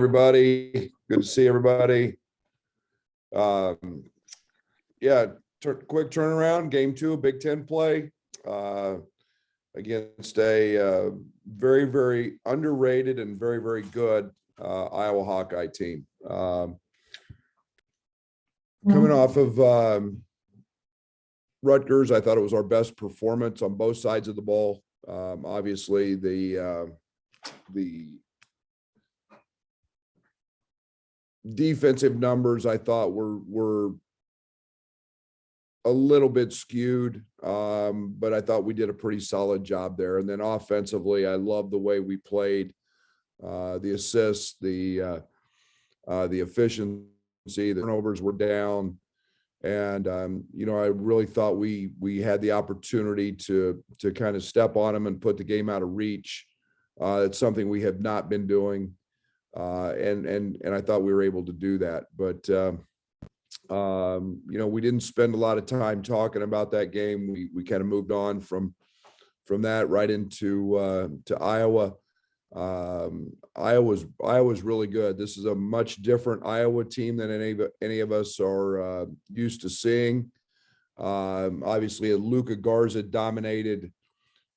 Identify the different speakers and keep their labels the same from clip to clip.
Speaker 1: Everybody. Good to see everybody. Um, yeah, quick turnaround. Game 2 of Big Ten play uh, against a very, very underrated and very, very good Iowa Hawkeye team. Coming off of Rutgers, I thought it was our best performance on both sides of the ball. Obviously, the defensive numbers I thought were a little bit skewed, but I thought we did a pretty solid job there. And then offensively, I love the way we played, the assists, the efficiency, the turnovers were down. And, I really thought we had the opportunity to kind of step on them and put the game out of reach. It's something we have not been doing. And I thought we were able to do that, but we didn't spend a lot of time talking about that game. We kind of moved on from that right into to Iowa. Iowa's really good. This is a much different Iowa team than any of us are used to seeing. Obviously, a Luka Garza dominated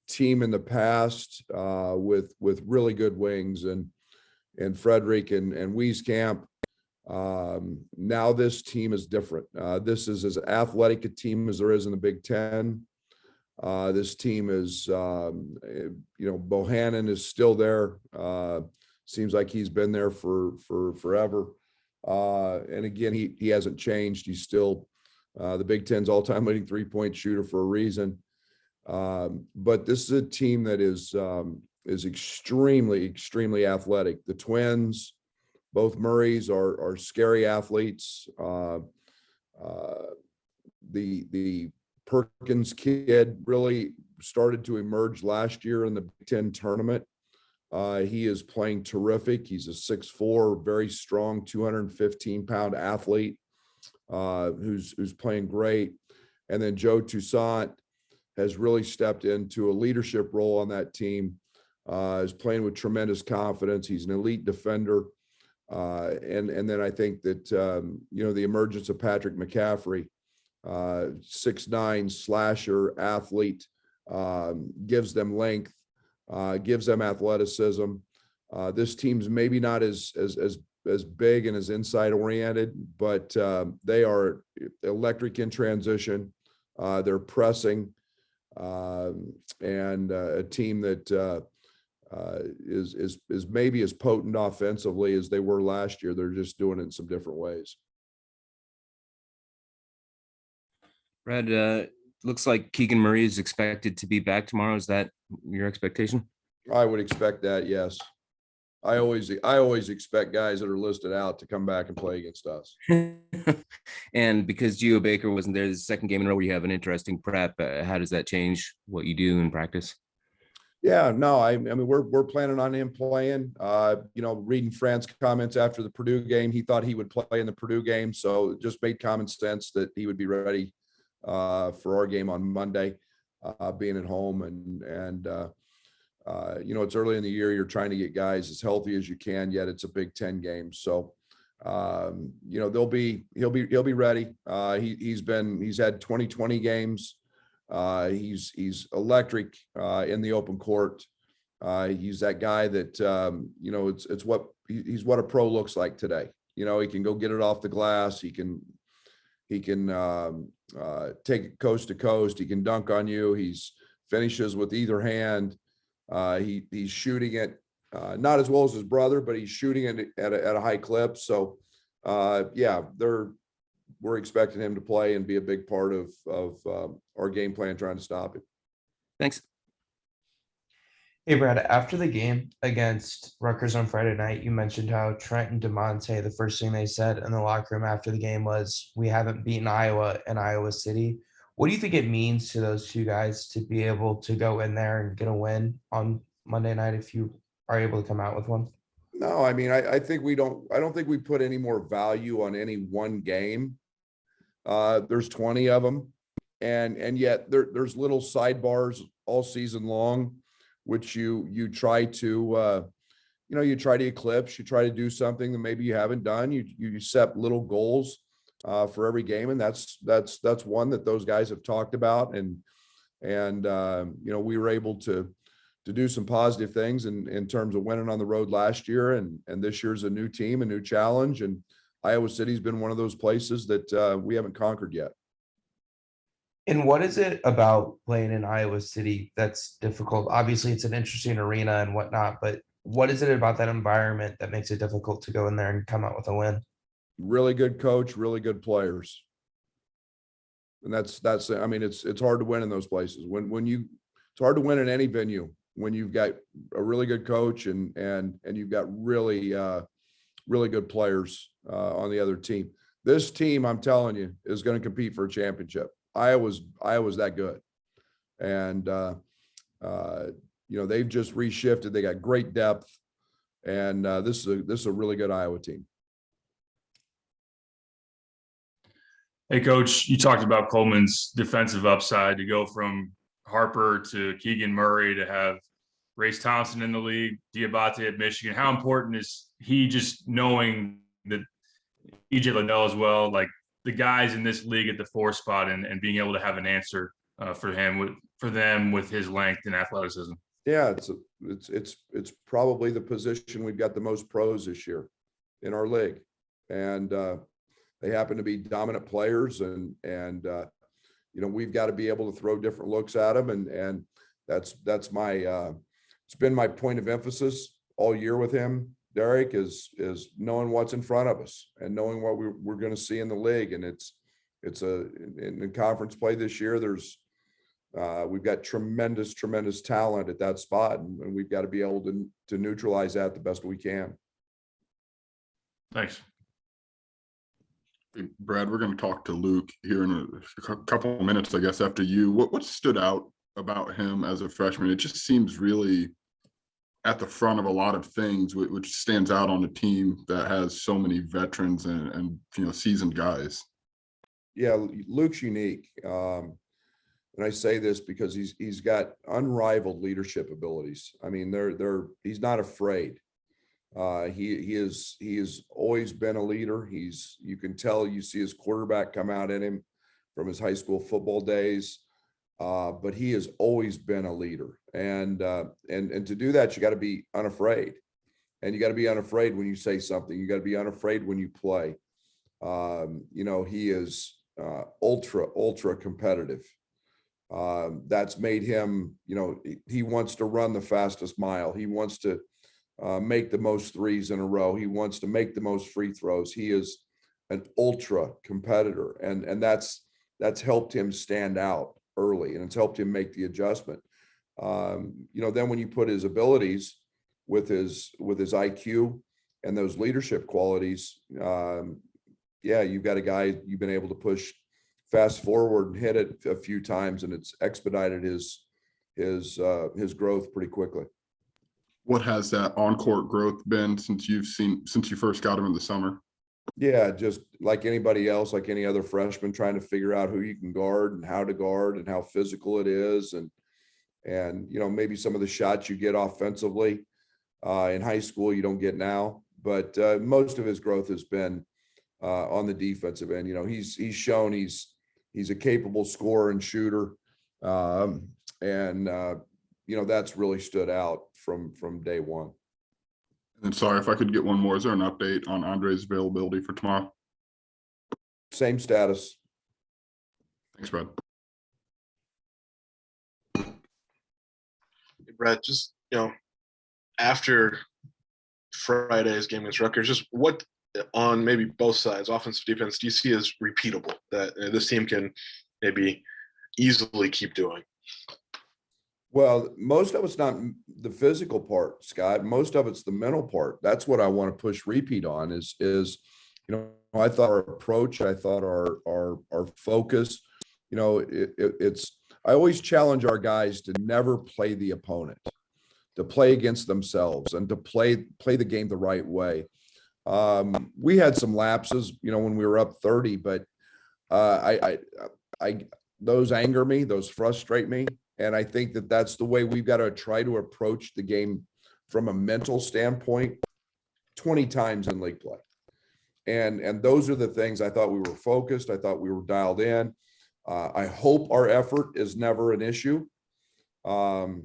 Speaker 1: team in the past with really good wings and Frederick and Wieskamp. Now this team is different. This is as athletic a team as there is in the Big Ten. This team is, Bohannon is still there. Seems like he's been there for forever. And again, he hasn't changed. He's still the Big Ten's all-time leading three-point shooter for a reason. But this is a team that is extremely, extremely athletic. The twins, both Murrays are scary athletes. The Perkins kid really started to emerge last year in the Big Ten tournament. He is playing terrific. He's a 6'4", very strong, 215-pound athlete who's playing great. And then Joe Toussaint has really stepped into a leadership role on that team. Is playing with tremendous confidence. He's an elite defender. And then I think that, the emergence of Patrick McCaffrey, 6'9" slasher athlete, gives them length, gives them athleticism. This team's maybe not as big and as inside oriented, but they are electric in transition. They're pressing, and a team that is maybe as potent offensively as they were last year. They're just doing it in some different ways.
Speaker 2: Brad, looks like Keegan Murray is expected to be back tomorrow. Is that your expectation?
Speaker 1: I would expect that, yes. I always expect guys that are listed out to come back and play against us.
Speaker 2: And because Geo Baker wasn't there, the second game in a row where you have an interesting prep, how does that change what you do in practice?
Speaker 1: Yeah, no, I mean, we're planning on him playing. Reading Fran's comments after the Purdue game, he thought he would play in the Purdue game, so it just made common sense that he would be ready for our game on Monday, being at home. And it's early in the year. You're trying to get guys as healthy as you can, yet it's a Big Ten game, so he'll be ready. He's had 2020 games. He's electric in the open court. He's that guy that he's what a pro looks like today. He can go get it off the glass. He can take it coast to coast. He can dunk on you. He's finishes with either hand. He's shooting it not as well as his brother, but he's shooting it at a high clip. So we're expecting him to play and be a big part of our game plan, trying to stop it.
Speaker 2: Thanks.
Speaker 3: Hey, Brad, after the game against Rutgers on Friday night, you mentioned how Trent and DeMonte, the first thing they said in the locker room after the game was, "We haven't beaten Iowa in Iowa City." What do you think it means to those two guys to be able to go in there and get a win on Monday night if you are able to come out with one?
Speaker 1: No, I mean, I think I don't think we put any more value on any one game. There's 20 of them, and yet there's little sidebars all season long, which you try to you try to eclipse, you try to do something that maybe you haven't done. You set little goals for every game, and that's one that those guys have talked about. And we were able to do some positive things in terms of winning on the road last year, and this year's a new team, a new challenge, and Iowa City's been one of those places that we haven't conquered yet.
Speaker 3: And what is it about playing in Iowa City that's difficult? Obviously, it's an interesting arena and whatnot, but what is it about that environment that makes it difficult to go in there and come out with a win?
Speaker 1: Really good coach, really good players. And that's I mean, it's hard to win in those places. It's hard to win in any venue when you've got a really good coach and you've got really good players on the other team. This team, I'm telling you, is going to compete for a championship. Iowa's that good. And they've just reshifted. They got great depth. And this is a really good Iowa team.
Speaker 4: Hey, Coach, you talked about Coleman's defensive upside to go from Harper to Keegan Murray to have Race Thompson in the league, Diabate at Michigan. How important is he just knowing that EJ Liddell as well, like the guys in this league at the 4 spot and being able to have an answer for them with his length and athleticism?
Speaker 1: Yeah, it's probably the position we've got the most pros this year in our league. And they happen to be dominant players, and we've got to be able to throw different looks at them, and that's my it's been my point of emphasis all year with him, Derek, is knowing what's in front of us and knowing what we're going to see in the league. And it's in conference play this year. We've got tremendous talent at that spot, and we've got to be able to neutralize that the best we can.
Speaker 4: Thanks.
Speaker 5: Brad, we're going to talk to Luke here in a couple of minutes, I guess, after you. What stood out about him as a freshman? It just seems really at the front of a lot of things, which stands out on a team that has so many veterans and seasoned guys. Yeah,
Speaker 1: Luke's unique. And I say this because he's got unrivaled leadership abilities. I mean, he's not afraid. He has always been a leader. You can tell, you see his quarterback come out in him from his high school football days. But he has always been a leader, and to do that, you got to be unafraid, and you got to be unafraid when you say something. You got to be unafraid when you play. He is ultra competitive. That's made him, he wants to run the fastest mile. He wants to make the most threes in a row. He wants to make the most free throws. He is an ultra competitor, and that's helped him stand out early, and it's helped him make the adjustment. Then when you put his abilities with his IQ and those leadership qualities, you've got a guy you've been able to push fast forward and hit it a few times, and it's expedited his growth pretty quickly.
Speaker 5: What has that on-court growth been since you first got him in the summer?
Speaker 1: Yeah, just like anybody else, like any other freshman, trying to figure out who you can guard and how to guard and how physical it is. And maybe some of the shots you get offensively in high school, you don't get now, but most of his growth has been on the defensive end. He's shown he's a capable scorer and shooter. That's really stood out from day one.
Speaker 5: And sorry, if I could get one more, is there an update on Andre's availability for tomorrow?
Speaker 1: Same status.
Speaker 5: Thanks, Brad.
Speaker 6: Hey, Brad, just, after Friday's game against Rutgers, just what on maybe both sides, offensive, defense, do you see as repeatable that this team can maybe easily keep doing?
Speaker 1: Well, most of it's not the physical part, Scott. Most of it's the mental part. That's what I want to push repeat on is I thought our approach, I thought our focus, I always challenge our guys to never play the opponent, to play against themselves and to play the game the right way. We had some lapses, when we were up 30, but those anger me, those frustrate me. And I think that's the way we've got to try to approach the game from a mental standpoint 20 times in league play. And those are the things I thought we were focused. I thought we were dialed in. I hope our effort is never an issue. But,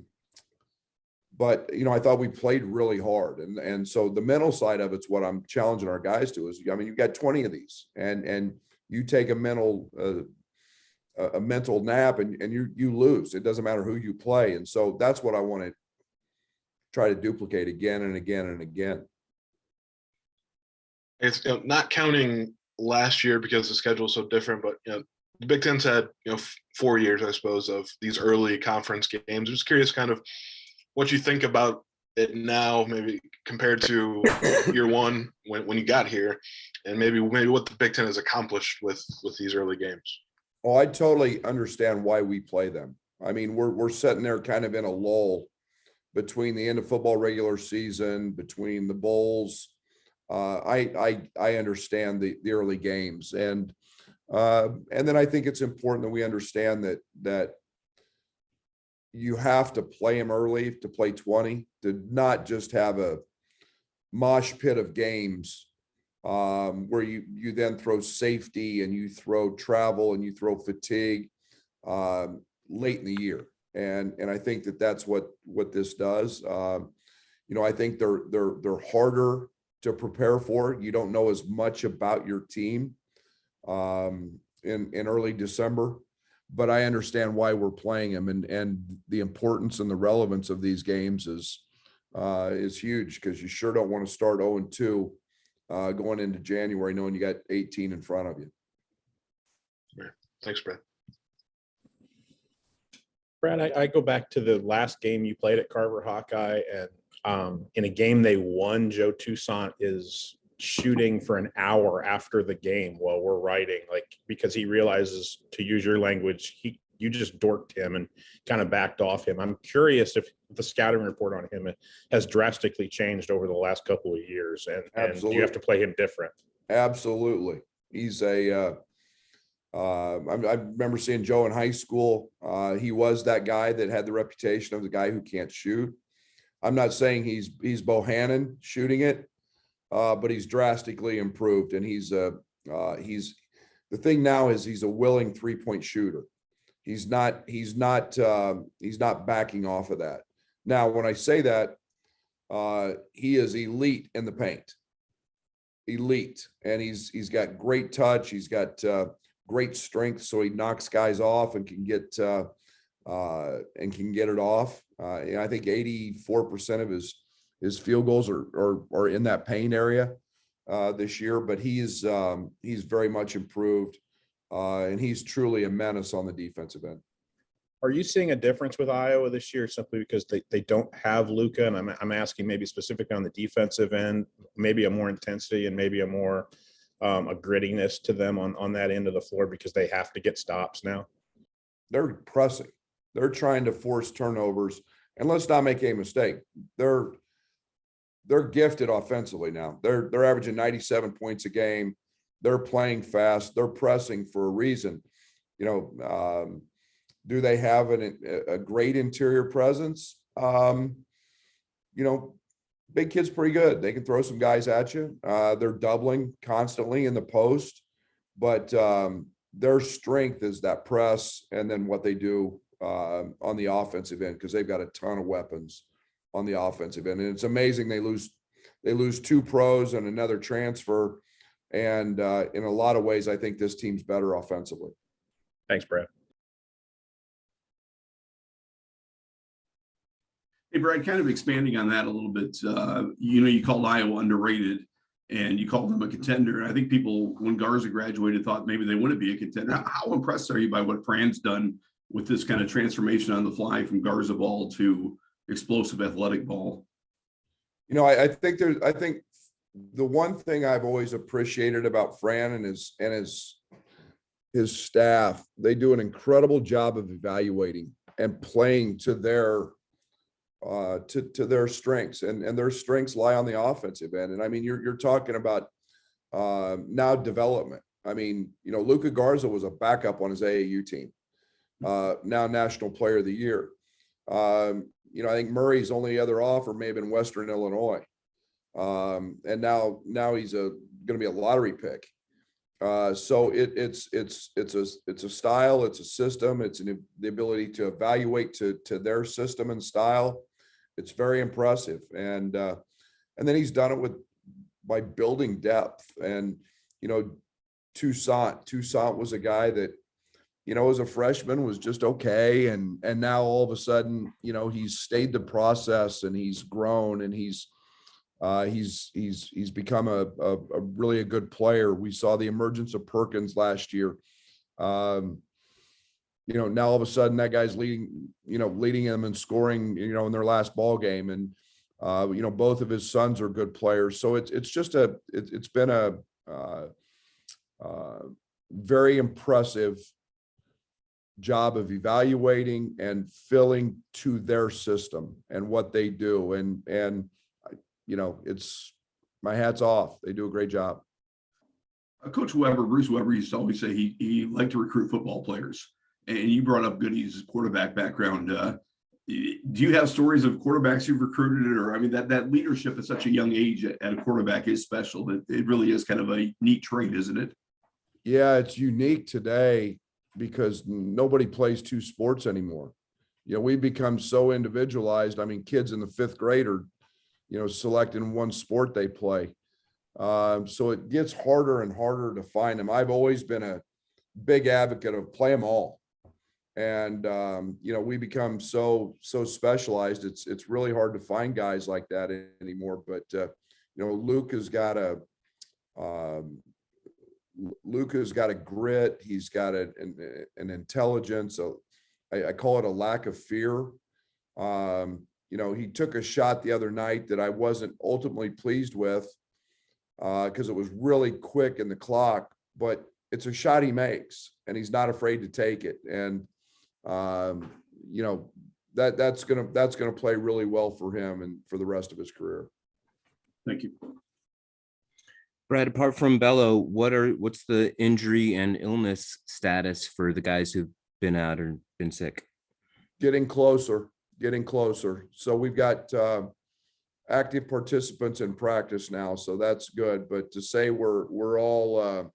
Speaker 1: you know, I thought we played really hard. And so the mental side of it's what I'm challenging our guys to is, I mean, you've got 20 of these and you take a mental nap and you lose. It doesn't matter who you play. And so that's what I want to try to duplicate again and again and again.
Speaker 6: It's not counting last year because the schedule is so different, but the Big Ten's had 4 years, I suppose, of these early conference games. I'm just curious, kind of what you think about it now, maybe compared to year one when you got here, and maybe what the Big Ten has accomplished with these early games.
Speaker 1: Oh, I totally understand why we play them. I mean, we're sitting there kind of in a lull between the end of football regular season, between the bowls. I understand the early games, and then I think it's important that we understand that you have to play them early to play 20, to not just have a mosh pit of games where you then throw safety and you throw travel and you throw fatigue late in the year, and I think that's what this does. I think they're harder to prepare for. You don't know as much about your team in early December, but I understand why we're playing them, and the importance and the relevance of these games is huge, because you sure don't want to start 0-2 going into January knowing you got 18 in front of you.
Speaker 6: Thanks, Brad.
Speaker 7: Brad, I go back to the last game you played at Carver Hawkeye, and in a game they won, Joe Toussaint is shooting for an hour after the game while we're writing, because he realizes, to use your language, you just dorked him and kind of backed off him. I'm curious if the scouting report on him has drastically changed over the last couple of years, and do you have to play him different?
Speaker 1: Absolutely. He's I remember seeing Joe in high school. He was that guy that had the reputation of the guy who can't shoot. I'm not saying he's Bohannon shooting it, but he's drastically improved. And he's the thing now is he's a willing 3-point shooter. He's not backing off of that. Now, when I say that, he is elite in the paint, elite, and he's got great touch. He's got great strength, so he knocks guys off and can get it off. I think 84% of his field goals are in that paint area this year, but he's very much improved, and he's truly a menace on the defensive end.
Speaker 7: Are you seeing a difference with Iowa this year simply because they don't have Luka? And I'm asking maybe specifically on the defensive end, maybe a more intensity and maybe a more a grittiness to them on that end of the floor because they have to get stops now?
Speaker 1: They're pressing. They're trying to force turnovers. And let's not make a mistake. They're gifted offensively now. They're averaging 97 points a game. They're playing fast. They're pressing for a reason. Do they have a great interior presence? Big Kid's pretty good. They can throw some guys at you. They're doubling constantly in the post, but their strength is that press and then what they do on the offensive end, because they've got a ton of weapons on the offensive end. And it's amazing they lose 2 pros and another transfer. And in a lot of ways, I think this team's better offensively.
Speaker 7: Thanks, Brad.
Speaker 8: Hey, Brad, kind of expanding on that a little bit. You called Iowa underrated and you called them a contender. I think people, when Garza graduated, thought maybe they wouldn't be a contender. How impressed are you by what Fran's done with this kind of transformation on the fly from Garza ball to explosive athletic ball?
Speaker 1: I think the one thing I've always appreciated about Fran and his staff, they do an incredible job of evaluating and playing to their strengths, and their strengths lie on the offensive end. And I mean, you're talking about now development. I mean, Luka Garza was a backup on his AAU team, now National Player of the Year. you know, I think Murray's only other offer may have been Western Illinois. And now he's going to be a lottery pick. So it's a style, it's a system, the ability to evaluate to their system and style. It's very impressive. And then he's done it by building depth. And, you know, Toussaint was a guy that, you know, as a freshman was just okay. And now all of a sudden, you know, he's stayed the process and he's grown and he's become a really a good player. We saw the emergence of Perkins last year. You know, now all of a sudden that guy's leading them and scoring, you know, in their last ball game. And, you know, both of his sons are good players. So it's been a very impressive job of evaluating and filling to their system and what they do. And, you know, it's my hat's off. They do a great job.
Speaker 8: Coach Weber, Bruce Weber used to always say he liked to recruit football players. And you brought up Goody's quarterback background. Do you have stories of quarterbacks you've recruited? Or, I mean, that leadership at such a young age at a quarterback is special. It really is kind of a neat trait, isn't it?
Speaker 1: Yeah, it's unique today because nobody plays two sports anymore. You know, we've become so individualized. I mean, kids in the 5th grade are, you know, selecting one sport they play. So it gets harder and harder to find them. I've always been a big advocate of play them all. And, you know, we become so specialized. It's really hard to find guys like that anymore. But, you know, Luke has got a grit. He's got an intelligence. So I call it a lack of fear. You know, he took a shot the other night that I wasn't ultimately pleased with because it was really quick in the clock, but it's a shot he makes and he's not afraid to take it. And, you know, that's going to play really well for him and for the rest of his career.
Speaker 8: Thank you.
Speaker 2: Brad, apart from Bello, what's the injury and illness status for the guys who've been out or been sick?
Speaker 1: Getting closer. So we've got active participants in practice now, so that's good. But to say we're all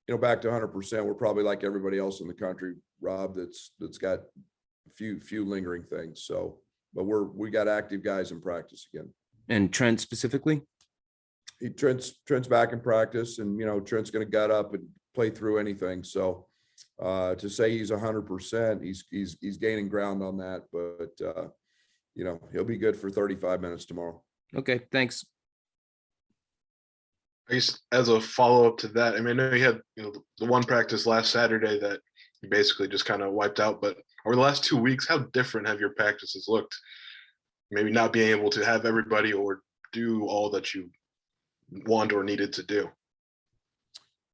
Speaker 1: you know, back to 100%, we're probably like everybody else in the country, Rob, that's got a few lingering things. So, but we got active guys in practice again.
Speaker 2: And Trent specifically?
Speaker 1: Trent's back in practice, and you know, Trent's going to gut up and play through anything. So to say he's 100%, he's gaining ground on that, but you know, he'll be good for 35 minutes tomorrow.
Speaker 2: Okay, thanks.
Speaker 6: I guess as a follow-up to that, I mean, I know you had, you know, the one practice last Saturday that you basically just kind of wiped out, but over the last 2 weeks, how different have your practices looked? Maybe not being able to have everybody or do all that you want or needed to do.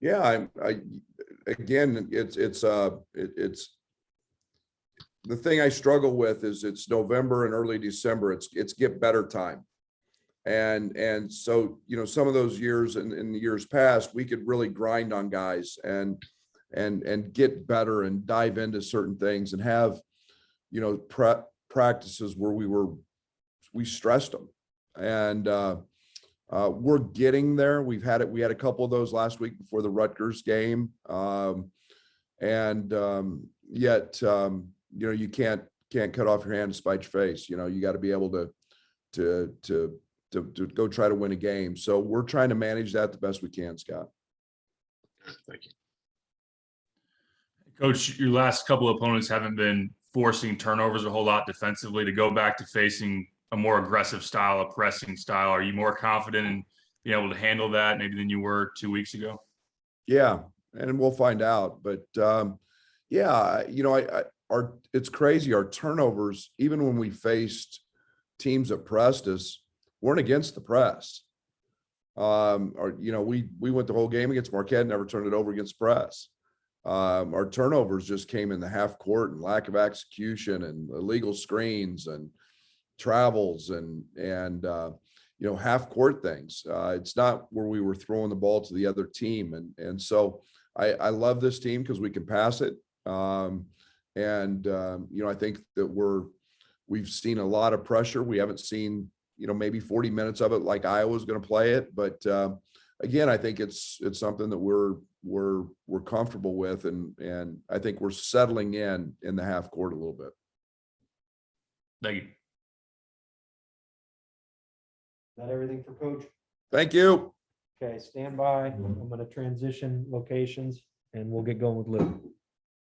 Speaker 1: Yeah, again, it's the thing I struggle with is it's November and early December. It's get better time. And so, you know, some of those years in the years past, we could really grind on guys and get better and dive into certain things and have, you know, practices where we stressed them. And we're getting there. We had a couple of those last week before the Rutgers game. Yet, you know, you can't cut off your hand to spite your face. You know, you got to be able to go try to win a game. So we're trying to manage that the best we can, Scott.
Speaker 6: Thank you.
Speaker 4: Coach, your last couple of opponents haven't been forcing turnovers a whole lot defensively. To go back to facing a more aggressive style, a pressing style, are you more confident in being able to handle that maybe than you were 2 weeks ago?
Speaker 1: Yeah, and we'll find out. But yeah, you know, it's crazy. Our turnovers, even when we faced teams that pressed us, weren't against the press. Or, you know, we went the whole game against Marquette, never turned it over against press. Our turnovers just came in the half court and lack of execution and illegal screens and travels and you know, half court things. It's not where we were throwing the ball to the other team. And so I love this team because we can pass it. And, I think that we've seen a lot of pressure. We haven't seen, maybe 40 minutes of it like Iowa's going to play it. But again, I think it's something that we're comfortable with. And I think we're settling in the half court a little bit.
Speaker 4: Thank you.
Speaker 9: That everything for Coach?
Speaker 1: Thank you.
Speaker 9: Okay, stand by. I'm gonna transition locations and we'll get going with Luke.